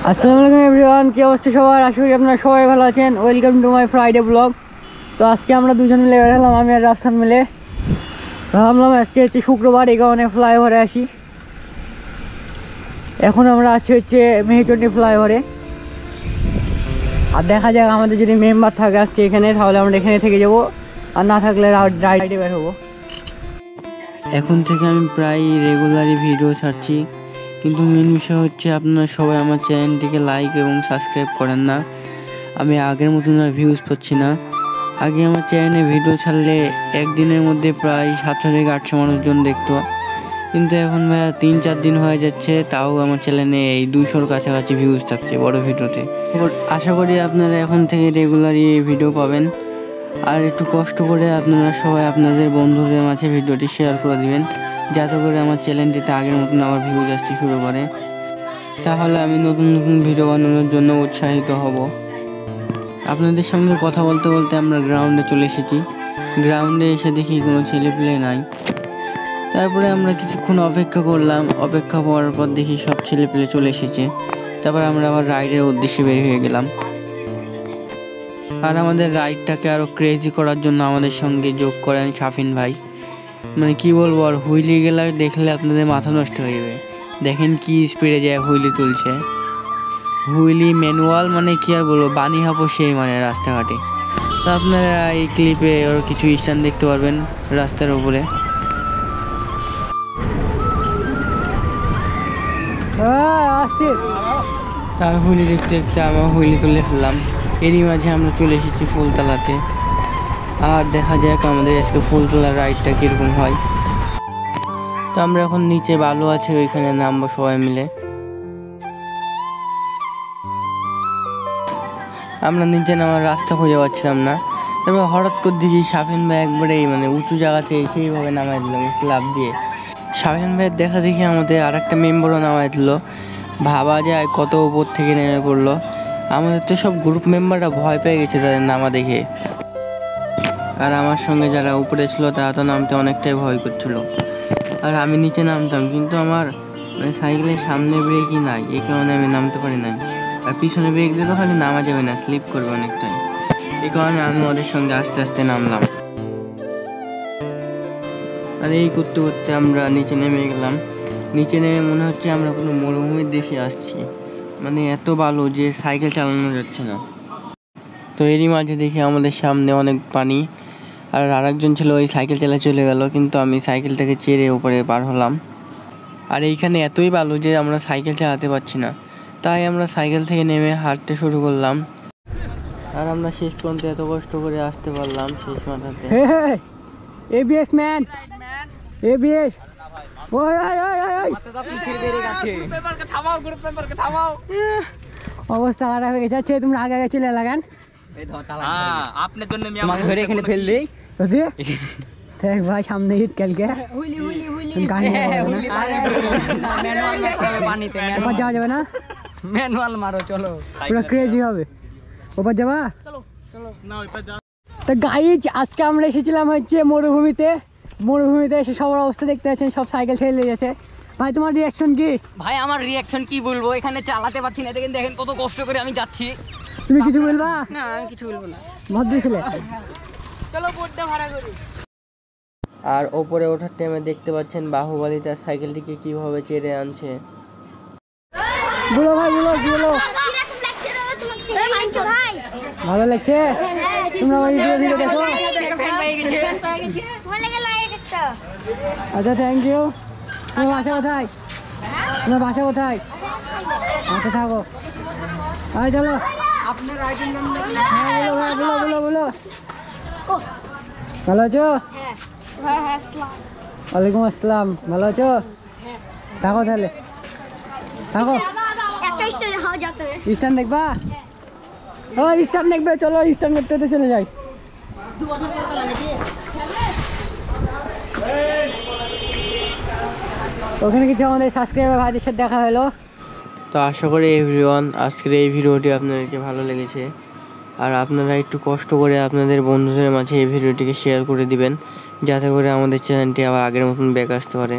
আসসালামু আলাইকুম এভরিওয়ান, কি অবস্থা সবার? আশা করি আপনারা সবাই ভালো আছেন। Welcome to my Friday blog. তো আজকে আমরা দুজন মিলে বেরোলাম, আমি আর রাফসান মিলে। ভাবলাম আজকে হচ্ছে শুক্রবার, এই কারণে ফ্লাইওভারে আসি। এখন আমরা আছি হচ্ছে মেহেরচণ্ডী ফ্লাইওভারে। আর দেখা যাক আমাদের যদি মেম্বার থাকে আজকে এখানে, তাহলে আমরা এখানে থেকে যাবো, আর না থাকলে রাইডে বের হবো। এখন থেকে আমি প্রায় রেগুলারই ভিডিও ছাড়ছি, কিন্তু মেন বিষয় হচ্ছে আপনারা সবাই আমার চ্যানেলটিকে লাইক এবং সাবস্ক্রাইব করেন না। আমি আগের মতন আর ভিউজ পাচ্ছি না। আগে আমার চ্যানেলে ভিডিও ছাড়লে একদিনের মধ্যে প্রায় 700 থেকে 800 মানুষজন দেখতো, কিন্তু এখন ভাইয়া 3-4 দিন হয়ে যাচ্ছে, তাও আমার চ্যানেলে এই 200-র কাছাকাছি ভিউজ থাকছে বড় ভিডিওতে। আশা করি আপনারা এখন থেকে রেগুলারই ভিডিও পাবেন। আর একটু কষ্ট করে আপনারা সবাই আপনাদের বন্ধুদের মাঝে ভিডিওটি শেয়ার করে দিবেন, যাতে করে আমার চ্যানেলটিতে আগের মতন আবার ভিউজ আসতে শুরু করে। তাহলে আমি নতুন নতুন ভিডিও বানানোর জন্য উৎসাহিত হব। আপনাদের সঙ্গে কথা বলতে বলতে আমরা গ্রাউন্ডে চলে এসেছি। গ্রাউন্ডে এসে দেখি কোনো ছেলেপিলে নাই। তারপরে আমরা কিছুক্ষণ অপেক্ষা করলাম। অপেক্ষা করার পর দেখি সব ছেলেপিলে চলে এসেছে। তারপর আমরা আবার রাইডের উদ্দেশ্যে বের হয়ে গেলাম। আর আমাদের রাইডটাকে আরও ক্রেজি করার জন্য আমাদের সঙ্গে যোগ করেন শাফিন ভাই। মানে কি বলবো, আর হুইলি গেলে দেখলে আপনাদের মাথা নষ্ট হয়ে যাবে। দেখেন কি স্পিডে যায় হুইলি তুলছে। হুইলি ম্যানুয়াল, মানে কি আর বলবো, বানি হাবো সেই মানে রাস্তাঘাটে। তো আপনারা এই ক্লিপে ওর কিছু স্ট্যান্ড দেখতে পারবেন রাস্তার উপরে। তার হুইলি দেখতে দেখতে আমরা হুইলি তুলে ফেললাম। এরই মাঝে আমরা চলে এসেছি ফুলতলাতে। আর দেখা যাক আমাদের আজকে ফুলতলার রাইডটা কীরকম হয়। তো আমরা এখন নিচে বালু আছে, ওইখানে নামবো সবাই মিলে। আমরা নিচে নামার রাস্তা খুঁজে পাচ্ছিলাম না। তারপর হঠাৎ করে দেখি শাফিন ভাই একবারে মানে উঁচু জায়গাতে সেইভাবে নামাই দিল স্ল্যাব দিয়ে। শাফিন ভাইয়ের দেখা দেখি আমাদের আর একটা মেম্বারও নামাই দিল। ভাবা যায় কত উপর থেকে নেমে পড়লো। আমাদের তো সব গ্রুপ মেম্বাররা ভয় পেয়ে গেছে তাদের নামা দেখে। আর আমার সঙ্গে যারা উপরে ছিল তারা তো নামতে অনেকটাই ভয় করছিল। আর আমি নিচে নামতাম, কিন্তু আমার মানে সাইকেলের সামনে ব্রেকই নাই, এই কারণে আমি নামতে পারি নাই। আর পিছনে ব্রেক দিলে তো খালি নামা যাবে না, স্লিপ করবে অনেকটাই। এই কারণে আমি ওদের সঙ্গে আস্তে আস্তে নামলাম। আর এই করতে করতে আমরা নিচে নেমে গেলাম। নিচে নেমে মনে হচ্ছে আমরা কোনো মরুভূমির দেশে আসছি। মানে এত ভালো যে সাইকেল চালানো যাচ্ছে না। তো এরই মাঝে দেখি আমাদের সামনে অনেক পানি। আর আরেকজন ছিল, ওই সাইকেল চালিয়ে চলে গেল, কিন্তু আমি সাইকেলটাকে চেড়ে উপরে পার হলাম। আর এইখানে এতই ভালো যে আমরা সাইকেল চালাতে পারছি না, তাই আমরা সাইকেল থেকে নেমে হাঁটতে শুরু করলাম। আর আমরা শেষ পর্যন্ত এত কষ্ট করে আসতে পারলাম শেষ মাথাতে। ABS man, ABS. ওই ওই ওই ওই মাথাটা পিছিয়ে বেরিয়ে গেছে। গ্রুপ মেম্বারকে থামাও, গ্রুপ মেম্বারকে থামাও। অবস্থা খারাপ হয়ে গেছে। তোমরা আগে আগে চলে লাগান। এই ধর তালা। হ্যাঁ, আপনার জন্য আমি আমাকে ধরে এখানে ফেল দেই। বুঝলি? দেখ ভাই, সামনে ঈদ কালকে। হুইলি হুইলি হুইলি গাড়ি ম্যানুয়াল মারতে হবে পানিতে। ম্যানুয়াল যাওয়া যাবে না, ম্যানুয়াল মারো চলো, পুরো ক্রেজি হবে। ওপর যাবা? চলো চলো না, ওইটা যাও। তো গাইজ, আজকে আমরা এসেছিলাম হচ্ছে মরুভূমিতে। মরুভূমিতে এসে সবার অবস্থা দেখতে পাচ্ছেন, সব সাইকেল ছেড়ে গেছে। ভাই তোমার রিয়াকশন কি? ভাই আমার রিয়াকশন কি বলবো, এখানে চালাতে পারছি না, দেখেন কত কষ্ট করে আমি যাচ্ছি। তুমি কিছু বলবা? না, আমি কিছু বলবো না। ভদ্র ছেলে। চলো বোটটা ভাড়া করি। আর ওপরে ওঠার টাইমে দেখতে পাচ্ছেন বাহুবলী তার সাইকেলটিকে কিভাবে চেড়ে আনছে। বলো ভাই, বলো বলো। ভালো লাগছে? তোমরা আমার ভিডিও দেখো? আচ্ছা, থ্যাংক ইউ। তোমার বাসা কোথায়? তোমার বাসা কোথায়? আচ্ছা থাকো। আয় চলো। হ্যাঁ বলো ভাই, বলো বলো বলো। ভালো আছো? ওয়ালাইকুম আসসালাম। ভালো আছো? থাকো তাহলে, থাকো। স্ট্যান্ড দেখবা? ও স্ট্যান্ড দেখবে, চলো স্ট্যান্ড করতে চলে যাই। ওখানে কিছু আমাদের সাবস্ক্রাইবার ভাইদের সাথে দেখা হলো। তো আশা করি এভরিওয়ান আজকের এই ভিডিওটি আপনাদেরকে ভালো লেগেছে। আর আপনারা একটু কষ্ট করে আপনাদের বন্ধুদের মাঝে এই ভিডিওটিকে শেয়ার করে দিবেন, যাতে করে আমাদের চ্যানেলটি আবার আগের মতন ব্যাক আসতে পারে।